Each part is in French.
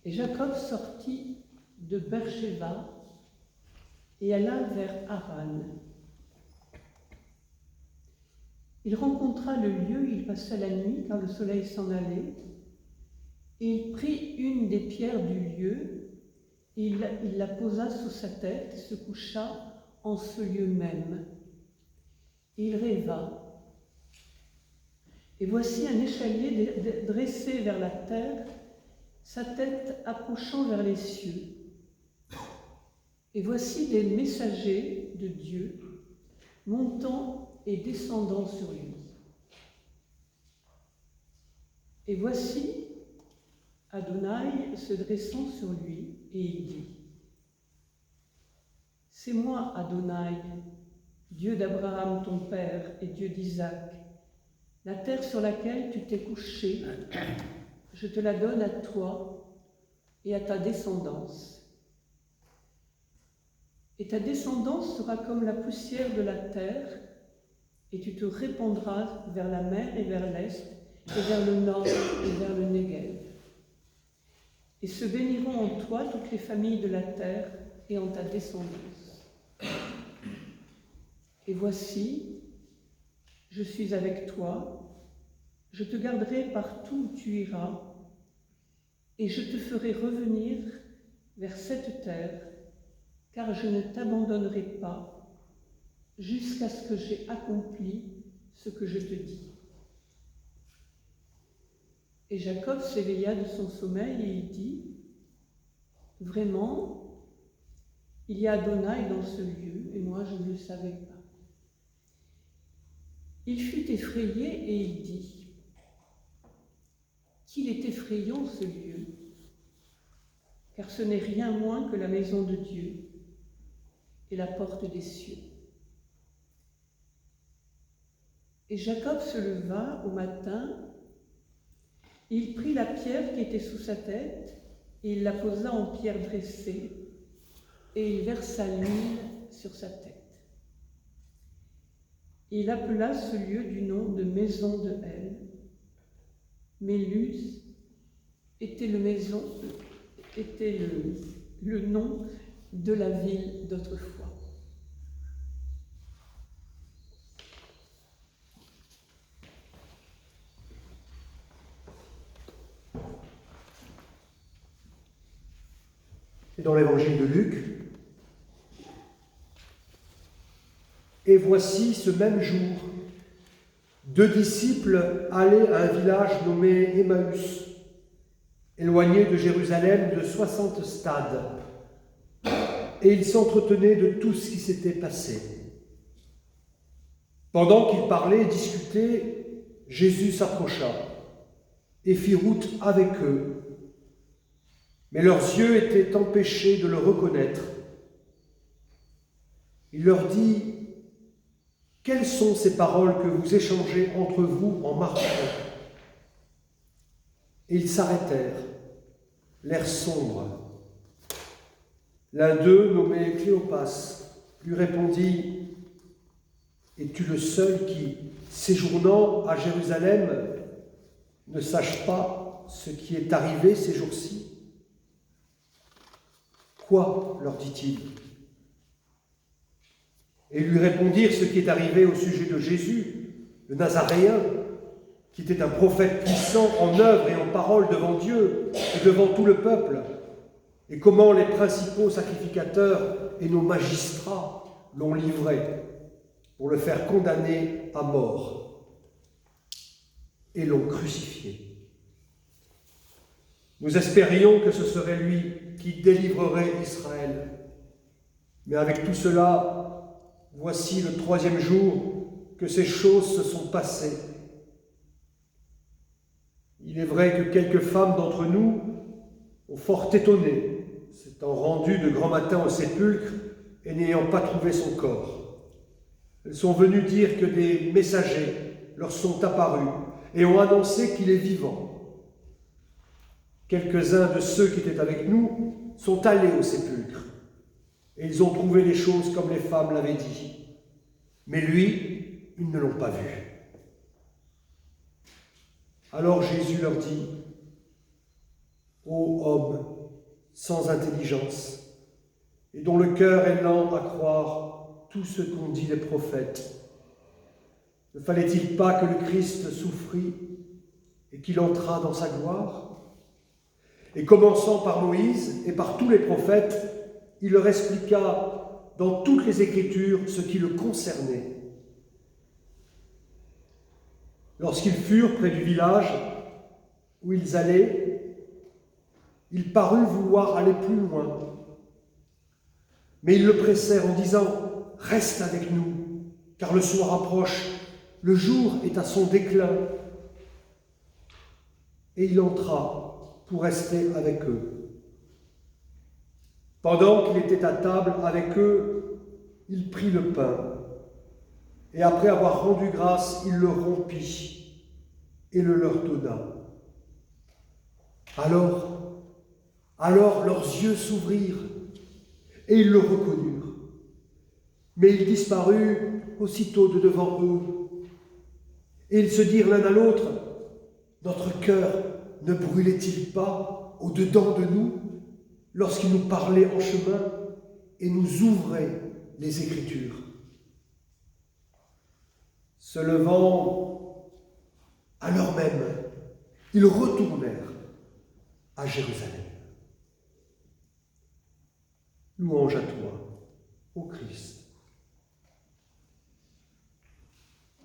Et Jacob sortit de Beersheba et alla vers Haran. Il rencontra le lieu où il passa la nuit, car le soleil s'en allait, et il prit une des pierres du lieu, et il la posa sous sa tête, et se coucha en ce lieu même. Et il rêva. Et voici un échalier dressé vers la terre, sa tête approchant vers les cieux. Et voici des messagers de Dieu montant et descendant sur lui. Et voici Adonai se dressant sur lui, et il dit : C'est moi, Adonai, Dieu d'Abraham ton père et Dieu d'Isaac. La terre sur laquelle tu t'es couché, je te la donne à toi et à ta descendance. Et ta descendance sera comme la poussière de la terre, et tu te répandras vers la mer et vers l'est, et vers le nord et vers le Néguev. Et se béniront en toi toutes les familles de la terre et en ta descendance. Et voici, je suis avec toi, je te garderai partout où tu iras, et je te ferai revenir vers cette terre, car je ne t'abandonnerai pas jusqu'à ce que j'aie accompli ce que je te dis. Et Jacob s'éveilla de son sommeil et il dit : Vraiment, il y a Adonai dans ce lieu, et moi je ne le savais pas. Il fut effrayé et il dit : Qu'il est effrayant ce lieu, car ce n'est rien moins que la maison de Dieu et la porte des cieux. Et Jacob se leva au matin, il prit la pierre qui était sous sa tête, et il la posa en pierre dressée, et il versa l'huile sur sa tête. Il appela ce lieu du nom de maison de El. Mais Luz était le nom de la ville d'autrefois. Et dans l'évangile de Luc, et voici ce même jour, 2 disciples allaient à un village nommé Emmaüs, éloigné de Jérusalem de 60 stades, et ils s'entretenaient de tout ce qui s'était passé. Pendant qu'ils parlaient et discutaient, Jésus s'approcha et fit route avec eux, mais leurs yeux étaient empêchés de le reconnaître. Il leur dit : Quelles sont ces paroles que vous échangez entre vous en marchant ? Et ils s'arrêtèrent, l'air sombre. L'un d'eux, nommé Cléopas, lui répondit : Es-tu le seul qui, séjournant à Jérusalem, ne sache pas ce qui est arrivé ces jours-ci ? Quoi ? Leur dit-il. Et lui répondirent ce qui est arrivé au sujet de Jésus, le Nazaréen, qui était un prophète puissant en œuvre et en parole devant Dieu et devant tout le peuple, et comment les principaux sacrificateurs et nos magistrats l'ont livré pour le faire condamner à mort et l'ont crucifié. Nous espérions que ce serait lui qui délivrerait Israël, mais avec tout cela, voici le 3e jour que ces choses se sont passées. Il est vrai que quelques femmes d'entre nous ont fort étonné, s'étant rendues de grand matin au sépulcre et n'ayant pas trouvé son corps. Elles sont venues dire que des messagers leur sont apparus et ont annoncé qu'il est vivant. Quelques-uns de ceux qui étaient avec nous sont allés au sépulcre et ils ont trouvé les choses comme les femmes l'avaient dit. Mais lui, ils ne l'ont pas vu. Alors Jésus leur dit : Ô homme, sans intelligence, et dont le cœur est lent à croire tout ce qu'ont dit les prophètes. Ne fallait-il pas que le Christ souffrit et qu'il entrât dans sa gloire? Et commençant par Moïse et par tous les prophètes, il leur expliqua dans toutes les Écritures ce qui le concernait. Lorsqu'ils furent près du village où ils allaient, il parut vouloir aller plus loin. Mais ils le pressèrent en disant « Reste avec nous, car le soir approche, le jour est à son déclin. » Et il entra pour rester avec eux. Pendant qu'il était à table avec eux, il prit le pain, et après avoir rendu grâce, il le rompit et le leur donna. Alors leurs yeux s'ouvrirent, et ils le reconnurent. Mais il disparut aussitôt de devant eux. Et ils se dirent l'un à l'autre, « Notre cœur ne brûlait-il pas au-dedans de nous lorsqu'il nous parlait en chemin et nous ouvrait les Écritures ?» Se levant, alors même, ils retournèrent à Jérusalem. Louange à toi, ô Christ.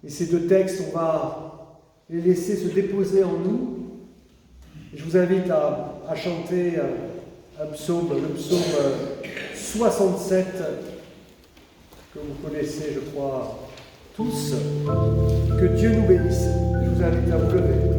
Et ces deux textes, on va les laisser se déposer en nous. Je vous invite à chanter un psaume, le psaume 67, que vous connaissez, je crois, tous. Que Dieu nous bénisse. Je vous invite à vous lever.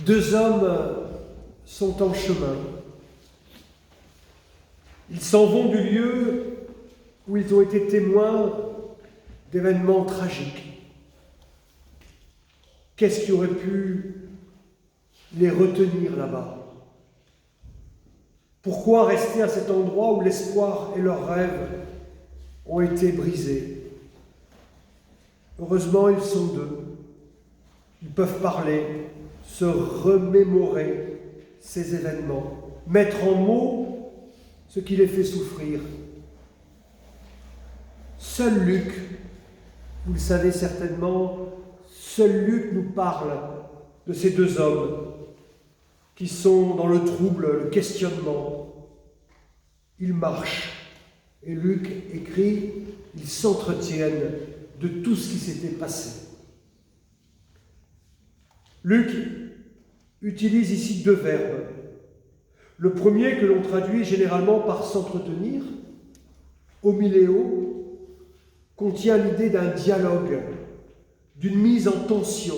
Deux hommes sont en chemin. Ils s'en vont du lieu où ils ont été témoins d'événements tragiques. Qu'est-ce qui aurait pu les retenir là-bas? Pourquoi rester à cet endroit où l'espoir et leurs rêves ont été brisés? Heureusement, ils sont deux. Ils peuvent parler, se remémorer ces événements. mettre en mots ce qui les fait souffrir. Seul Luc, vous le savez certainement, seul Luc nous parle de ces deux hommes qui sont dans le trouble, le questionnement. Ils marchent, et Luc écrit, ils s'entretiennent de tout ce qui s'était passé. Luc utilise ici deux verbes. Le premier que l'on traduit généralement par s'entretenir, homiléo, contient l'idée d'un dialogue, d'une mise en tension.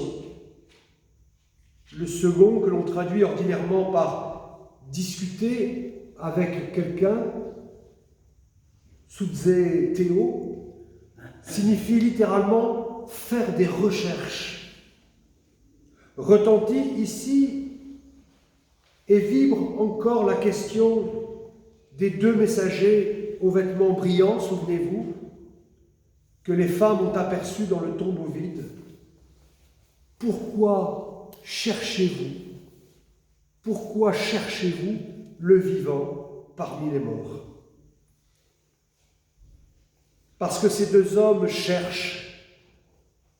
Le second que l'on traduit ordinairement par discuter avec quelqu'un, soudzé théo, signifie littéralement faire des recherches. Retentit ici et vibre encore la question des deux messagers aux vêtements brillants, souvenez-vous, que les femmes ont aperçus dans le tombeau vide. Pourquoi cherchez-vous? Pourquoi cherchez-vous le vivant parmi les morts? Parce que ces deux hommes cherchent,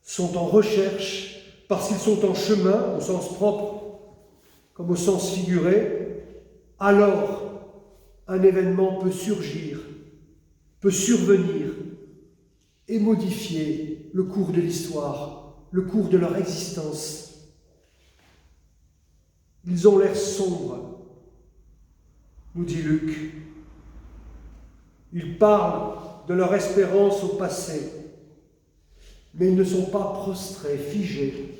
sont en recherche, parce qu'ils sont en chemin, au sens propre comme au sens figuré, alors un événement peut surgir, peut survenir et modifier le cours de l'histoire, le cours de leur existence. Ils ont l'air sombres, nous dit Luc. Ils parlent de leur espérance au passé, mais ils ne sont pas prostrés, figés.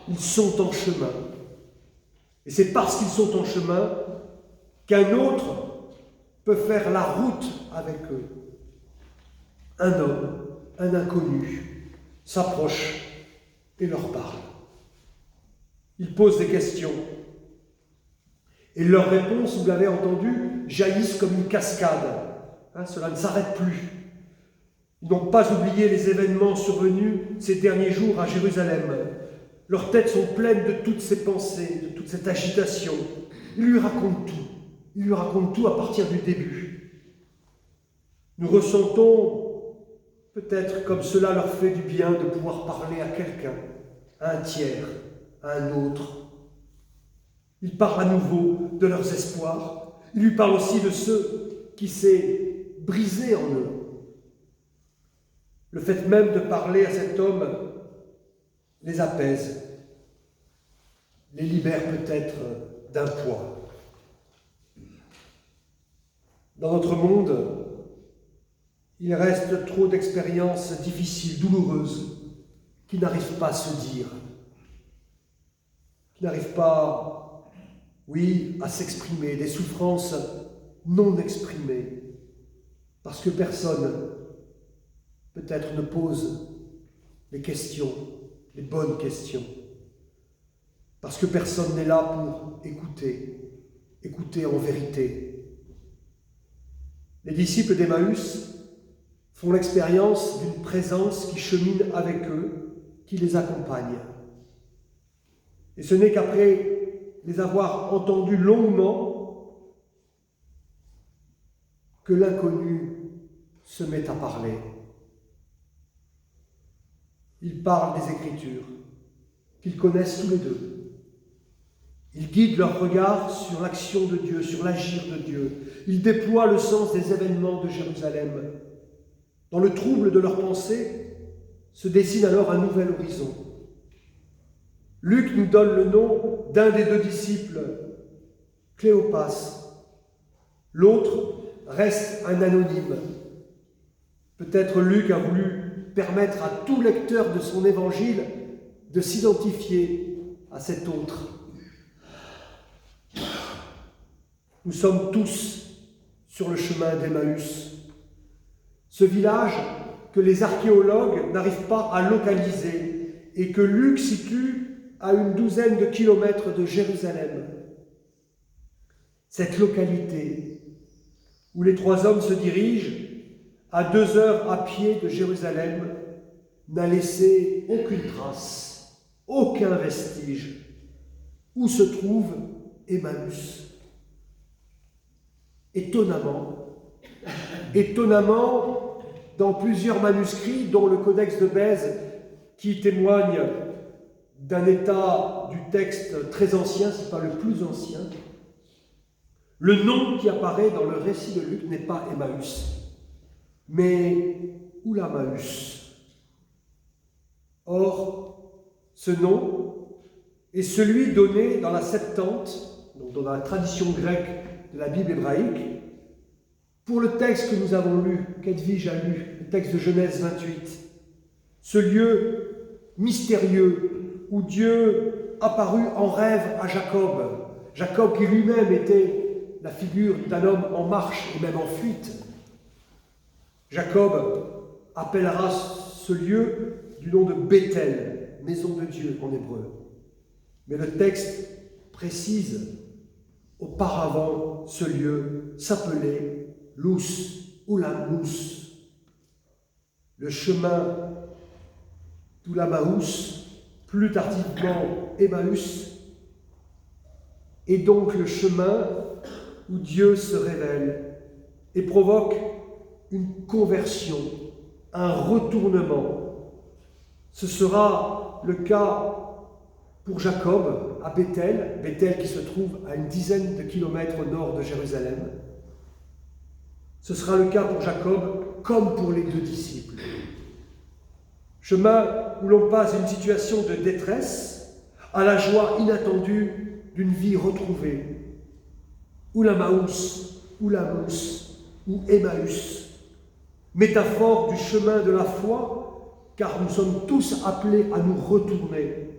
Ils sont en chemin. Et c'est parce qu'ils sont en chemin qu'un autre peut faire la route avec eux. Un homme, un inconnu, s'approche et leur parle. Il pose des questions. Et leurs réponses, vous l'avez entendu, jaillissent comme une cascade. Cela ne s'arrête plus. Ils n'ont pas oublié les événements survenus ces derniers jours à Jérusalem. Leurs têtes sont pleines de toutes ces pensées, de toute cette agitation. Ils lui racontent tout. Ils lui racontent tout à partir du début. Nous ressentons peut-être comme cela leur fait du bien de pouvoir parler à quelqu'un, à un tiers, à un autre. Ils parlent à nouveau de leurs espoirs. Ils lui parlent aussi de ceux qui s'est brisé en eux. Le fait même de parler à cet homme les apaise, les libère peut-être d'un poids. Dans notre monde, il reste trop d'expériences difficiles, douloureuses, qui n'arrivent pas à se dire, qui n'arrivent pas, oui, à s'exprimer, des souffrances non exprimées, parce que personne, peut-être, ne pose les questions, les bonnes questions, parce que personne n'est là pour écouter en vérité. Les disciples d'Emmaüs font l'expérience d'une présence qui chemine avec eux, qui les accompagne. Et ce n'est qu'après les avoir entendus longuement que l'inconnu se met à parler. Ils parlent des Écritures, qu'ils connaissent tous les deux. Ils guident leur regard sur l'action de Dieu, sur l'agir de Dieu. Ils déploient le sens des événements de Jérusalem. Dans le trouble de leurs pensées, se dessine alors un nouvel horizon. Luc nous donne le nom d'un des deux disciples, Cléopas. L'autre reste un anonyme. Peut-être Luc a voulu permettre à tout lecteur de son évangile de s'identifier à cet autre. Nous sommes tous sur le chemin d'Emmaüs. Ce village que les archéologues n'arrivent pas à localiser et que Luc situe à une douzaine de kilomètres de Jérusalem. Cette localité où les trois hommes se dirigent à 2 heures à pied de Jérusalem n'a laissé aucune trace, aucun vestige. Où se trouve Emmaüs? étonnamment, dans plusieurs manuscrits, dont le Codex de Bèze, qui témoigne d'un état du texte très ancien, si pas le plus ancien, le nom qui apparaît dans le récit de Luc n'est pas Emmaüs, mais Oulamaüs. Or, ce nom est celui donné dans la Septante, donc dans la tradition grecque de la Bible hébraïque, pour le texte que nous avons lu, qu'Edwige a lu, le texte de Genèse 28, ce lieu mystérieux où Dieu apparut en rêve à Jacob, Jacob qui lui-même était la figure d'un homme en marche et même en fuite. Jacob appellera ce lieu du nom de Bethel, maison de Dieu en hébreu. Mais le texte précise, auparavant, ce lieu s'appelait Luz, Oulam-Luz, le chemin d'Oulamaüs, plus tardivement Emmaüs, est donc le chemin où Dieu se révèle et provoque une conversion, un retournement. Ce sera le cas pour Jacob à Bethel, Bethel qui se trouve à une dizaine de kilomètres au nord de Jérusalem. Ce sera le cas pour Jacob comme pour les deux disciples. Chemin où l'on passe d'une situation de détresse à la joie inattendue d'une vie retrouvée. Oulamaüs, Oulamous ou Emmaüs, métaphore du chemin de la foi, car nous sommes tous appelés à nous retourner,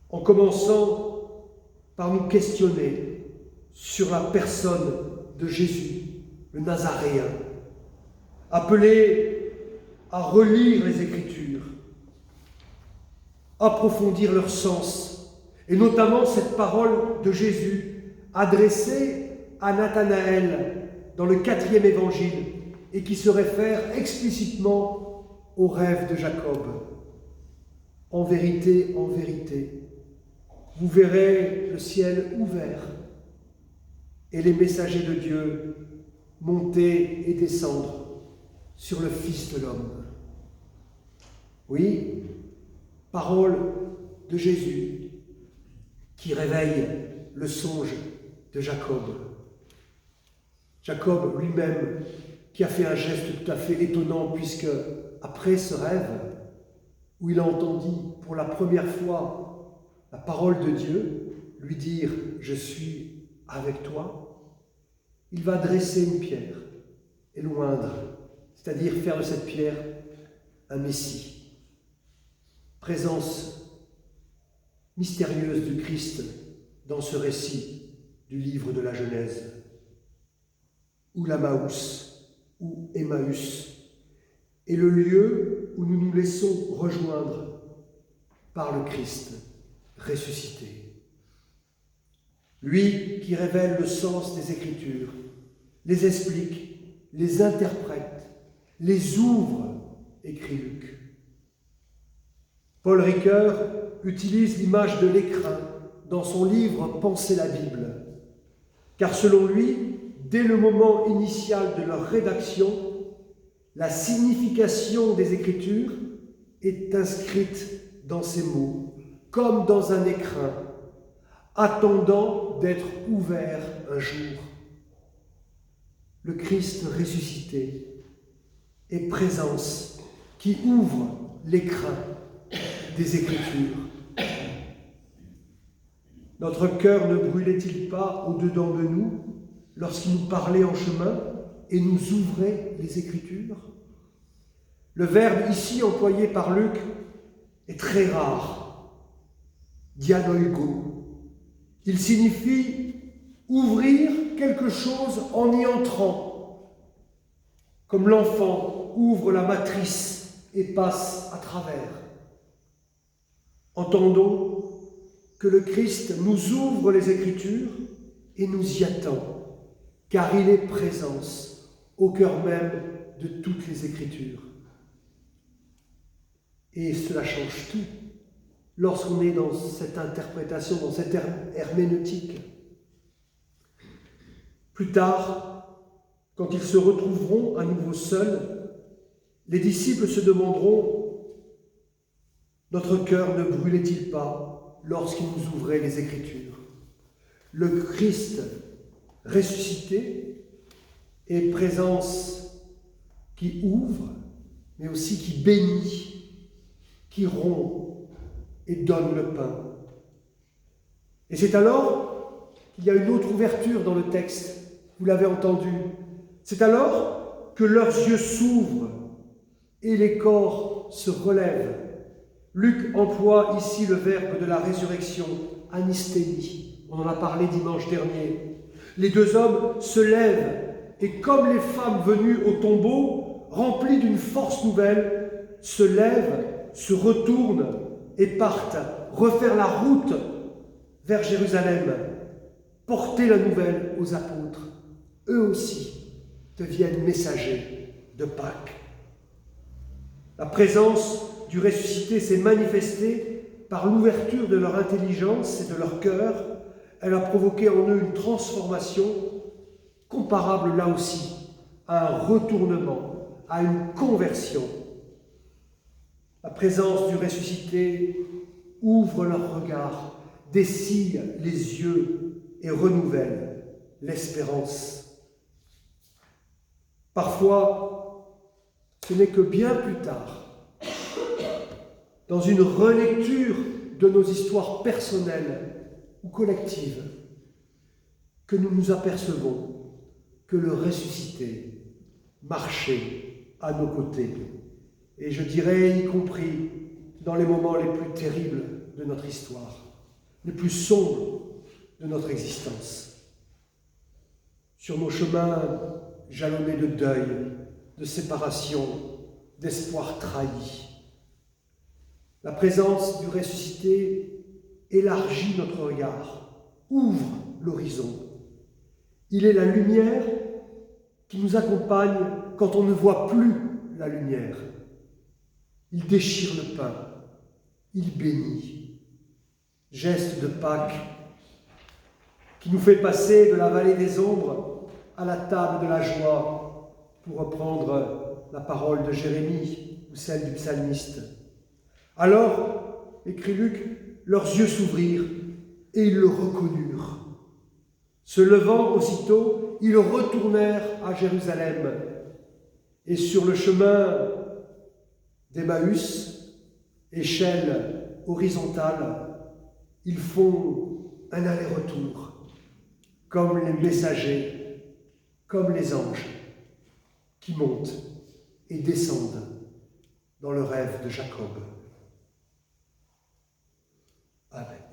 en commençant par nous questionner sur la personne de Jésus, le Nazaréen, appelés à relire les Écritures, approfondir leur sens, et notamment cette parole de Jésus adressée à Nathanaël dans le 4e évangile et qui se réfère explicitement au rêve de Jacob. En vérité, vous verrez le ciel ouvert et les messagers de Dieu monter et descendre sur le Fils de l'homme. Oui, parole de Jésus qui réveille le songe de Jacob. Jacob lui-même qui a fait un geste tout à fait étonnant puisque après ce rêve où il a entendu pour la première fois la parole de Dieu lui dire « Je suis avec toi », il va dresser une pierre et l'oindre, c'est-à-dire faire de cette pierre un Messie. Présence mystérieuse du Christ dans ce récit du livre de la Genèse. Oulamaüs ou Emmaüs est le lieu où nous nous laissons rejoindre par le Christ ressuscité. Lui qui révèle le sens des Écritures, les explique, les interprète, les ouvre, écrit Luc. Paul Ricoeur utilise l'image de l'écrin dans son livre « Penser la Bible », car selon lui, dès le moment initial de leur rédaction, la signification des Écritures est inscrite dans ces mots, comme dans un écrin, attendant d'être ouvert un jour. Le Christ ressuscité est présence qui ouvre l'écrin des Écritures. Notre cœur ne brûlait-il pas au-dedans de nous lorsqu'il nous parlait en chemin et nous ouvrait les Écritures? Le verbe ici employé par Luc est très rare, dianoigo. Il signifie ouvrir quelque chose en y entrant, comme l'enfant ouvre la matrice et passe à travers. Entendons que le Christ nous ouvre les Écritures et nous y attend, car il est présence au cœur même de toutes les Écritures. Et cela change tout lorsqu'on est dans cette interprétation, dans cette herméneutique. Plus tard, quand ils se retrouveront à nouveau seuls, les disciples se demanderont « Notre cœur ne brûlait-il pas lorsqu'il nous ouvrait les Écritures ?» Le Christ ressuscité est présence qui ouvre, mais aussi qui bénit, qui rompt et donne le pain. Et c'est alors qu'il y a une autre ouverture dans le texte, vous l'avez entendu. C'est alors que leurs yeux s'ouvrent et les corps se relèvent. Luc emploie ici le verbe de la résurrection, anisténie. On en a parlé dimanche dernier. Les deux hommes se lèvent et comme les femmes venues au tombeau, remplies d'une force nouvelle, se lèvent, se retournent et partent refaire la route vers Jérusalem, porter la nouvelle aux apôtres. Eux aussi deviennent messagers de Pâques. La présence du ressuscité s'est manifestée par l'ouverture de leur intelligence et de leur cœur. Elle a provoqué en eux une transformation comparable là aussi à un retournement, à une conversion. La présence du ressuscité ouvre leur regard, dessille les yeux et renouvelle l'espérance. Parfois, ce n'est que bien plus tard, dans une relecture de nos histoires personnelles ou collectives, que nous nous apercevons que le ressuscité marchait à nos côtés. Et je dirais, y compris dans les moments les plus terribles de notre histoire, les plus sombres de notre existence. Sur nos chemins jalonnés de deuil, de séparation, d'espoir trahi, la présence du ressuscité élargit notre regard, ouvre l'horizon. Il est la lumière qui nous accompagne quand on ne voit plus la lumière. Il déchire le pain, il bénit. Geste de Pâques qui nous fait passer de la vallée des ombres à la table de la joie, pour reprendre la parole de Jérémie ou celle du psalmiste. Alors, écrit Luc, leurs yeux s'ouvrirent et ils le reconnurent. Se levant aussitôt, ils retournèrent à Jérusalem. Et sur le chemin d'Emmaüs, échelle horizontale, ils font un aller-retour, comme les messagers, comme les anges, qui montent et descendent dans le rêve de Jacob. Amen.